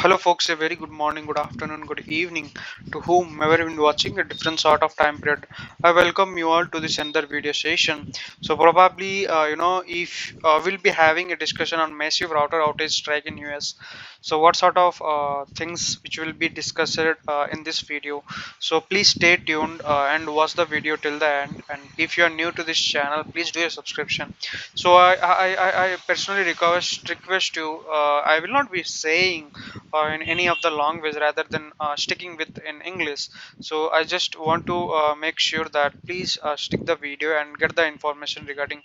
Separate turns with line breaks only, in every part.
Hello, folks. A very good morning, good afternoon, good evening to whomever been watching a different sort of time period. I welcome you all to this another video session. So probably, if we'll be having a discussion on massive router outage strike in US. So what sort of things which will be discussed in this video. So please stay tuned and watch the video till the end. And if you are new to this channel, please do a subscription. So I personally request you. I will not be saying in any of the language rather than sticking with in English. So I just want to make sure that please stick the video and get the information regarding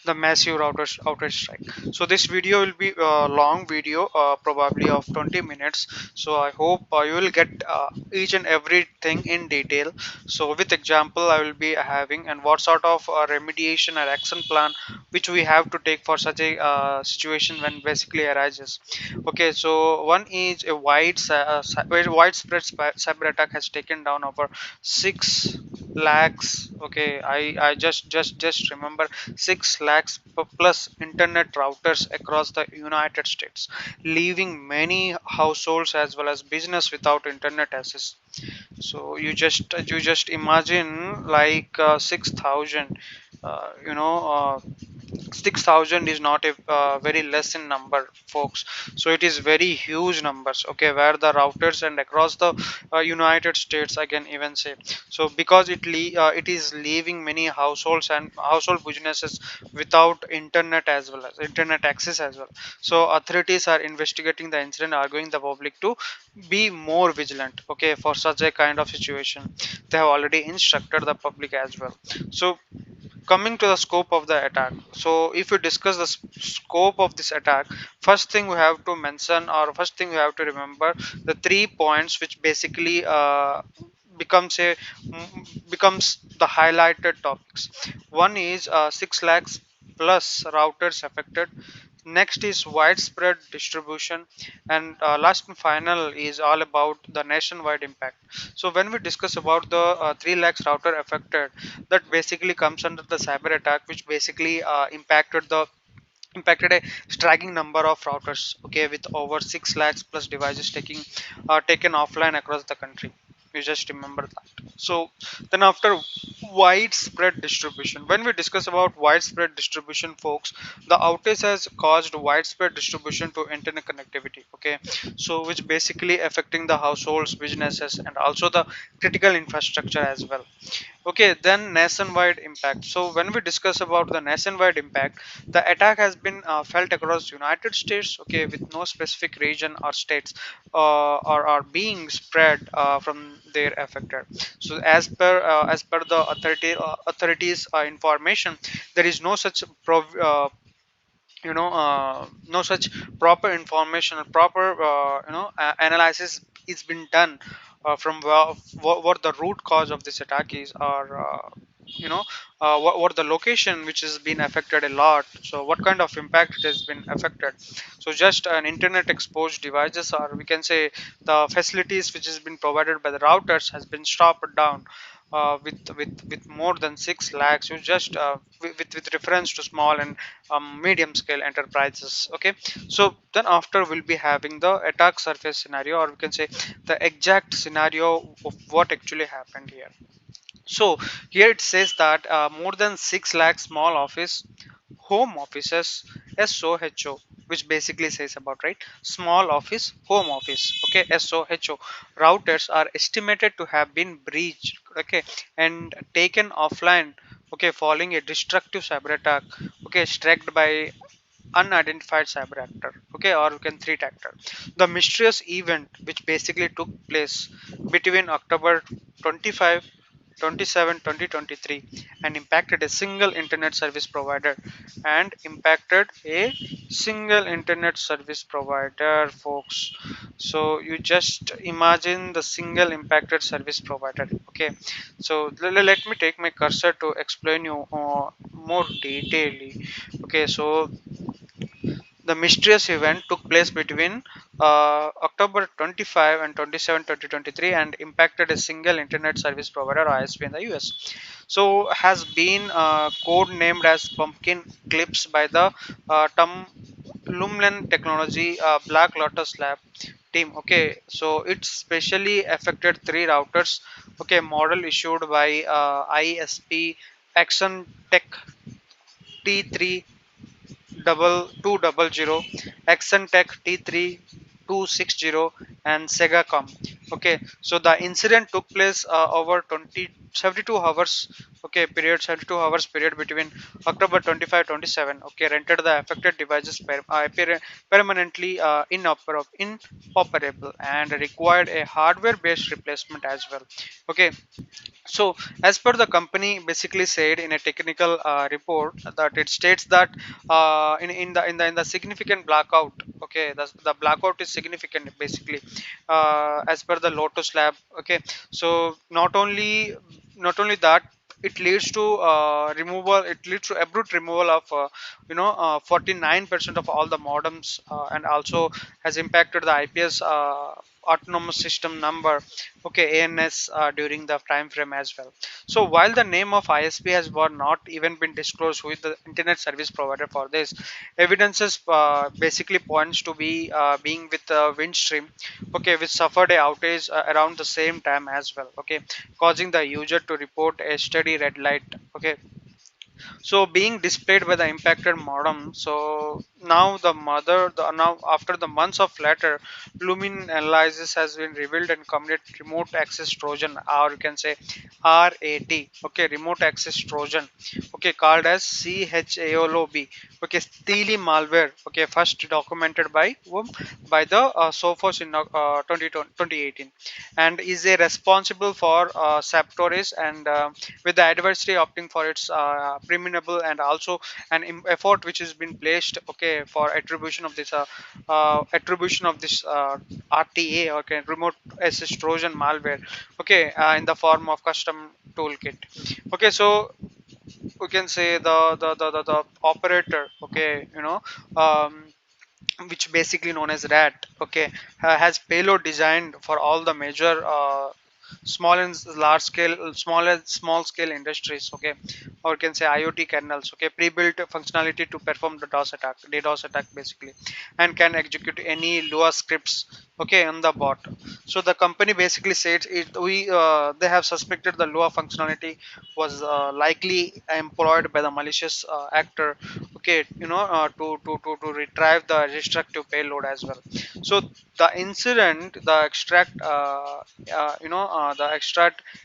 the massive outage strike. So this video will be a long video, probably of 20 minutes. So I hope you will get each and everything in detail. So with example I will be having, and what sort of remediation or action plan which we have to take for such a situation when basically arises. Okay, so one is a very widespread cyber attack has taken down over 6 lakhs. Okay, I just remember 6 lakhs plus internet routers across the United States, leaving many households as well as business without internet access. So you just imagine like 6,000, uh, you know uh, 6,000 is not a very less in number, folks. So it is very huge numbers, okay, where the routers and across the United States, I can even say. So because it is leaving many households and household businesses without internet as well as internet access as well. So authorities are investigating the incident, arguing the public to be more vigilant, okay, for such a kind of situation. They have already instructed the public as well. So coming to the scope of the attack. So if we discuss the scope of this attack, first thing we have to mention, or first thing we have to remember, the 3 points which basically becomes a becomes the highlighted topics. One is 6 lakhs plus routers affected. Next is widespread distribution, and last and final is all about the nationwide impact. So when we discuss about the 3 lakhs router affected, that basically comes under the cyber attack, which basically impacted a striking number of routers, okay, with over 6 lakhs plus devices taken offline across the country. You just remember that. So then after widespread distribution, when we discuss about widespread distribution, folks, the outage has caused widespread distribution to internet connectivity, okay, so which basically affecting the households, businesses, and also the critical infrastructure as well. Okay, then nationwide impact. So when we discuss about the nationwide impact, the attack has been felt across United States, okay, with no specific region or states are being spread from their affected. So as per the authorities information, there is no such no such proper information or proper analysis is been done from what the root cause of this attack is, or what the location which has been affected a lot. So what kind of impact it has been affected. So just an internet exposed devices, or we can say the facilities which has been provided by the routers has been stopped down with more than 6 lakhs. You just with reference to small and medium scale enterprises, okay. So then after we'll be having the attack surface scenario, or we can say the exact scenario of what actually happened here. So here it says that more than 6 lakh small office home offices, SOHO, which basically says about, right, small office home office, okay, SOHO routers are estimated to have been breached, okay, and taken offline, okay, following a destructive cyber attack, okay, struck by unidentified cyber actor, okay, or we can threat actor. The mysterious event which basically took place between October 25 27 2023 and impacted a single internet service provider, and impacted a single internet service provider, folks. So you just imagine the single impacted service provider, okay. So let me take my cursor to explain you more detailedly. Okay, so the mysterious event took place between October 25 and 27, 2023, and impacted a single internet service provider, ISP, in the US. So has been code named as Pumpkin Clips by the term Lumlen Technology Black Lotus Lab team. Okay, so it specially affected three routers. Okay, model issued by ISP Action Tech T3 double 200, Tech T3 260, and Segacom. Okay, so the incident took place over 72 hours. Okay, period 72 hours period between October 25 27. Okay, rendered the affected devices permanently inoperable and required a hardware based replacement as well. Okay, so, as per the company, basically said in a technical report that it states that in the significant blackout, okay, the blackout is significant basically, as per the Lotus Lab. Okay, so not only that, it leads to removal. It leads to abrupt removal of 49% of all the modems, and also has impacted the IPS autonomous system number, okay, ANS, during the time frame as well. So while the name of ISP has not even been disclosed who is the internet service provider for this, evidences basically points to be being with Windstream, okay, which suffered a outage around the same time as well, okay, causing the user to report a steady red light, okay, so being displayed by the impacted modem. So now now after the months of later, lumin analysis has been revealed and committed remote access trojan, or you can say RAT, okay, remote access trojan, okay, called as CHAOLOB, okay, steely malware, okay, first documented by whom? By the Sophos in 2018, and is a responsible for Saptoris, and with the adversary opting for its preminable, and also an effort which has been placed, okay, for attribution of this RTA, okay, remote access trojan malware, okay, in the form of custom toolkit. Okay, so we can say the operator, okay, um, which basically known as rat, okay, has payload designed for all the major small and large scale, small scale industries, okay, or you can say IoT kernels, okay, pre-built functionality to perform the DDoS attack basically, and can execute any Lua scripts, okay, on the bot. So the company basically said it we they have suspected the Lua functionality was likely employed by the malicious actor, okay, to retrieve the destructive payload as well. So the incident, the extract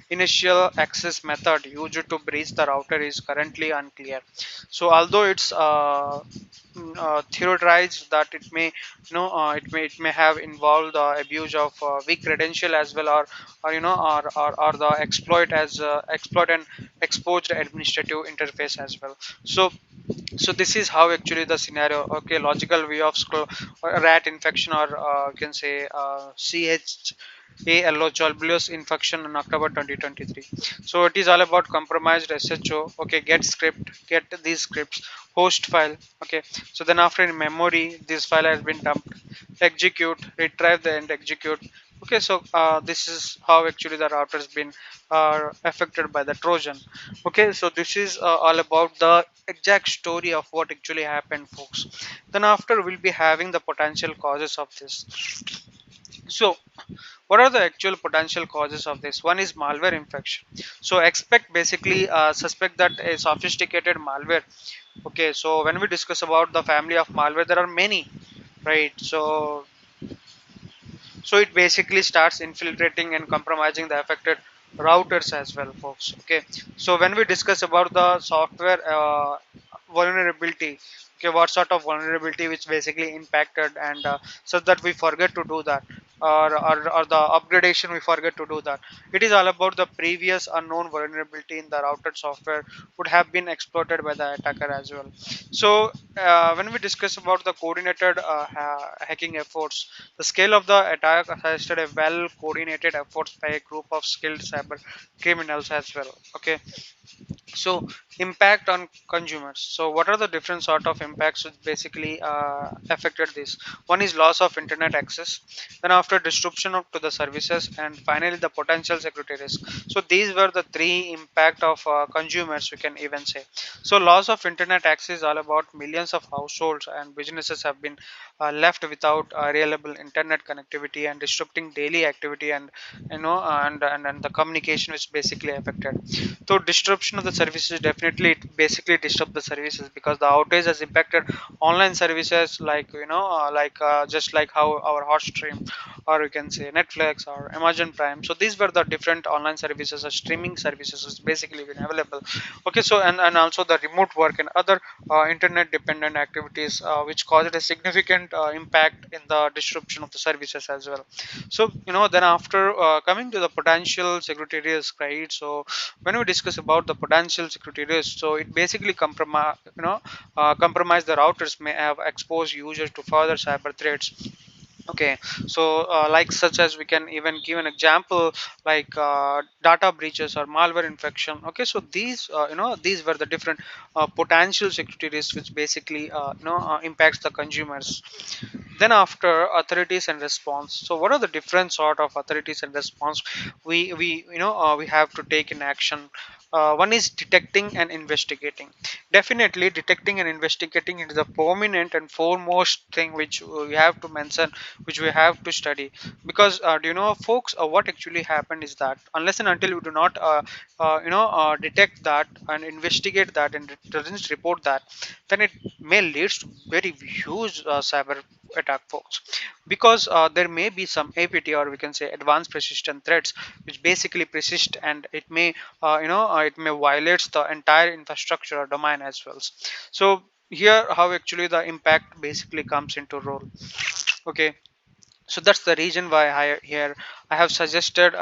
initial access method used to breach the router is currently unclear. So although it's theorized that it may have involved the abuse of weak credential as well, or the exploit and exposed administrative interface as well. So this is how actually the scenario, okay, logical way of rat infection, or you can say CHALO Cholbulus infection in October 2023. So it is all about compromised SHO, okay, get these scripts, host file, okay, so then after in memory this file has been dumped, execute, retrieve the and execute. Okay, so this is how actually the router has been affected by the Trojan. Okay, so this is all about the exact story of what actually happened, folks. Then after we'll be having the potential causes of this. So what are the actual potential causes of this? One is malware infection. So expect basically suspect that a sophisticated malware. Okay, so when we discuss about the family of malware, there are many, right? So it basically starts infiltrating and compromising the affected routers as well, folks. Okay, so when we discuss about the software vulnerability, okay, what sort of vulnerability which basically impacted, and so that we forget to do that, or the upgradation we forget to do that. It is all about the previous unknown vulnerability in the routed software would have been exploited by the attacker as well. So when we discuss about the coordinated hacking efforts, the scale of the attack suggested a well coordinated efforts by a group of skilled cyber criminals as well. Okay, So impact on consumers. So what are the different sort of impacts which basically affected this? One is loss of internet access, then after disruption to the services, and finally the potential security risk. So these were the three impact of consumers, we can even say. So loss of internet access is all about millions of households and businesses have been left without reliable internet connectivity and disrupting daily activity, and and the communication is basically affected. So disruption of the services, definitely it basically disrupt the services because the outage has impacted online services like just like how our Hotstream, or you can say Netflix or Amazon Prime. So these were the different online services or streaming services is basically been available. Okay, so and also the remote work and other internet dependent activities which caused a significant impact in the disruption of the services as well. So then after coming to the potential security risk, right? So when we discuss about the potential security risk, so it basically compromise the routers may have exposed users to further cyber threats. Okay, so like such as we can even give an example like data breaches or malware infection. Okay, so these were the different potential security risks which basically impacts the consumers. Then after authorities and response, so what are the different sort of authorities and response we have to take in action? One is detecting and investigating. Definitely detecting and investigating is the prominent and foremost thing which we have to mention, which we have to study. Because do you know folks, what actually happened is that unless and until you do not detect that and investigate that and it doesn't report that, then it may lead to very huge cyber attack, folks. Because there may be some APT, or we can say advanced persistent threats, which basically persist, and it may violates the entire infrastructure or domain as well. So here how actually the impact basically comes into role. Okay, so that's the reason why I have suggested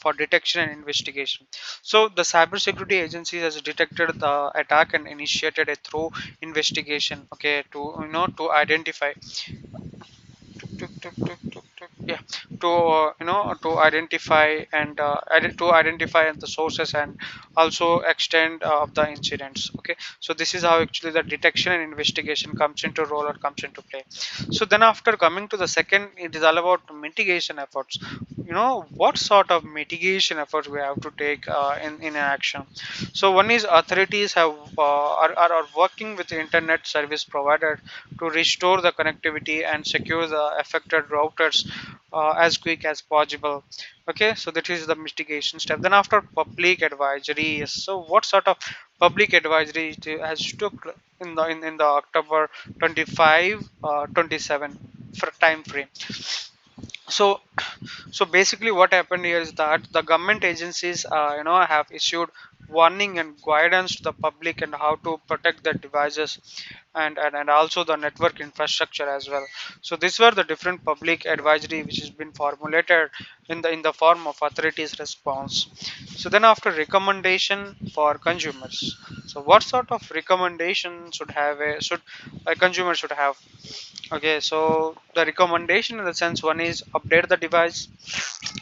for detection and investigation. So the cybersecurity agency has detected the attack and initiated a thorough investigation, okay, to to identify yeah, to to identify and to identify the sources and also extent of the incidents. Okay, so this is how actually the detection and investigation comes into role or comes into play. So then after coming to the second, it is all about mitigation efforts. What sort of mitigation efforts we have to take in action. So one is authorities are working with the internet service provider to restore the connectivity and secure the affected routers as quick as possible. Okay, so that is the mitigation step. Then after public advisory, so what sort of public advisory has took in the October 25 27 for time frame. So basically what happened here is that the government agencies have issued warning and guidance to the public and how to protect their devices, and also the network infrastructure as well. So these were the different public advisory which has been formulated in the form of authorities response. So then after recommendation for consumers, so what sort of recommendation should a consumer should have? Okay, so the recommendation in the sense, one is update the device,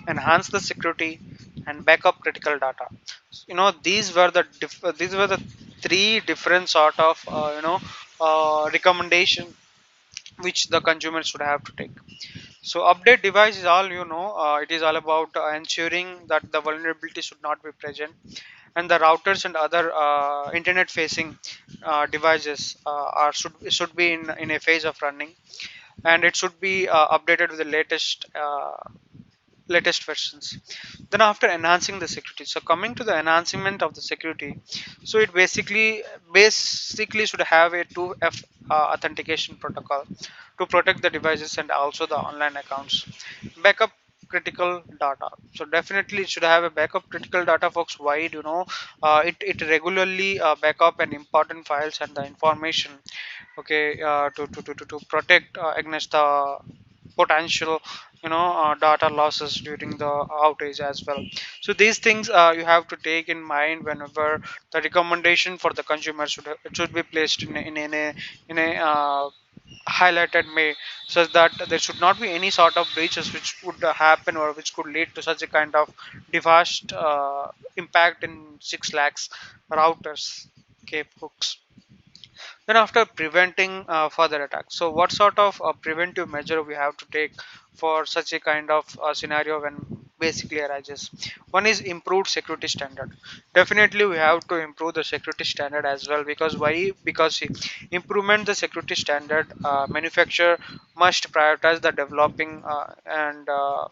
enhance the security, and backup critical data. These were the three different sort of recommendation which the consumer should have to take. So update device is all it is all about ensuring that the vulnerability should not be present, and the routers and other internet facing devices should be in a phase of running, and it should be updated with the latest versions. Then after enhancing the security, so coming to the enhancement of the security, so it basically should have a 2F authentication protocol to protect the devices and also the online accounts. Backup critical data, so definitely it should have a backup critical data, folks. Why? It regularly backup and important files and the information, okay, to protect against the potential data losses during the outage as well. So these things you have to take in mind whenever the recommendation for the consumer should be placed in a highlighted me, such that there should not be any sort of breaches which would happen or which could lead to such a kind of devast impact in 6 lakhs routers, okay, hooks. Then after preventing further attacks, so what sort of preventive measure we have to take for such a kind of scenario when basically arises? One is improved security standard. Definitely we have to improve the security standard as well, because why? Because see, improvement the security standard, manufacturer must prioritize the developing and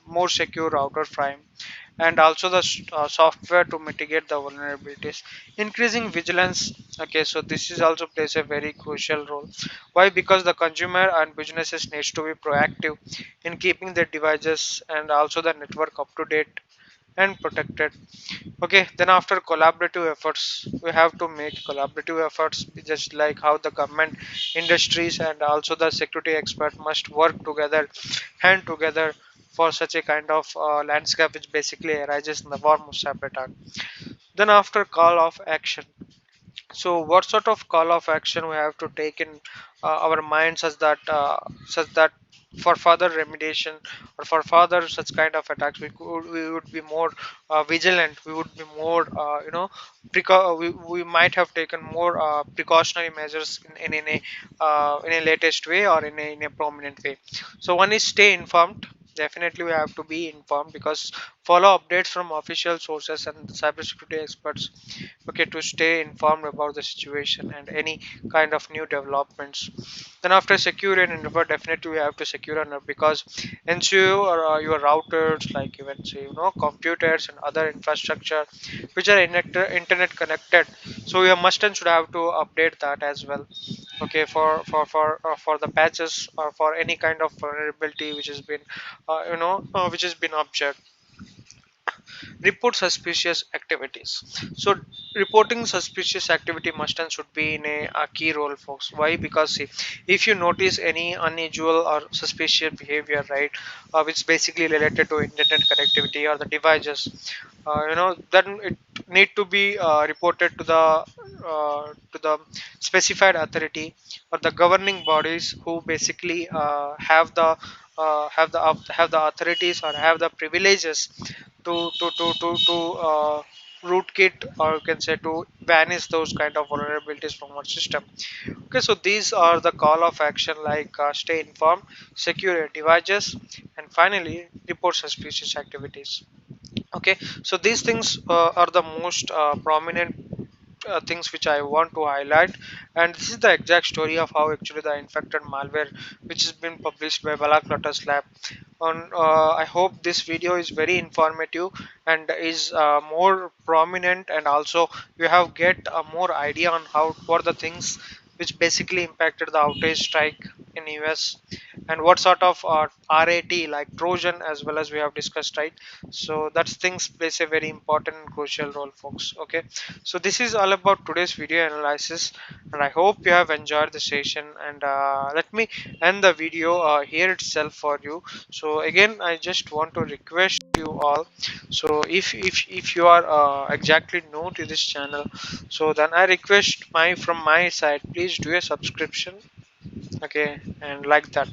more secure router frame, and also the software to mitigate the vulnerabilities, increasing vigilance. Okay, so this is also plays a very crucial role. Why? Because the consumer and businesses needs to be proactive in keeping their devices and also the network up to date and protected. Okay, then after collaborative efforts, we have to make collaborative efforts, just like how the government, industries, and also the security expert must work together, hand together, for such a kind of landscape which basically arises in the form of cyber attack. Then after call of action, so what sort of call of action we have to take in our mind, such that for further remediation or for further such kind of attacks, we would be more vigilant, we would be more we might have taken more precautionary measures in a latest way or in a prominent way. So one is stay informed. Definitely we have to be informed, because follow updates from official sources and cybersecurity experts, okay, to stay informed about the situation and any kind of new developments. Then after secure and network, definitely we have to secure and because ensure your routers, like even say computers and other infrastructure which are internet connected, so you must and should have to update that as well. Okay, for the patches or for any kind of vulnerability which has been which has been observed. Report suspicious activities. So reporting suspicious activity must and should be in a key role, folks. Why? Because see, if you notice any unusual or suspicious behavior, right, which basically related to internet connectivity or the devices, then it need to be reported to the specified authority or the governing bodies who basically have the authorities or have the privileges to rootkit, or you can say to banish those kind of vulnerabilities from our system. Okay, so these are the call of action, like stay informed, secure your devices, and finally report suspicious activities. Okay, so these things are the most prominent things which I want to highlight, and this is the exact story of how actually the infected malware, which has been published by Balak Lotus Lab. On I hope this video is very informative and is more prominent, and also you have get a more idea on how what the things which basically impacted the outage strike in US, and what sort of RAT, like Trojan, as well as we have discussed, right? So that's things plays a very important and crucial role, folks. Okay, so this is all about today's video analysis, and I hope you have enjoyed the session. And let me end the video here itself for you. So again, I just want to request you all. So if you are exactly new to this channel, so then I request my from my side, please do a subscription, okay, and like that.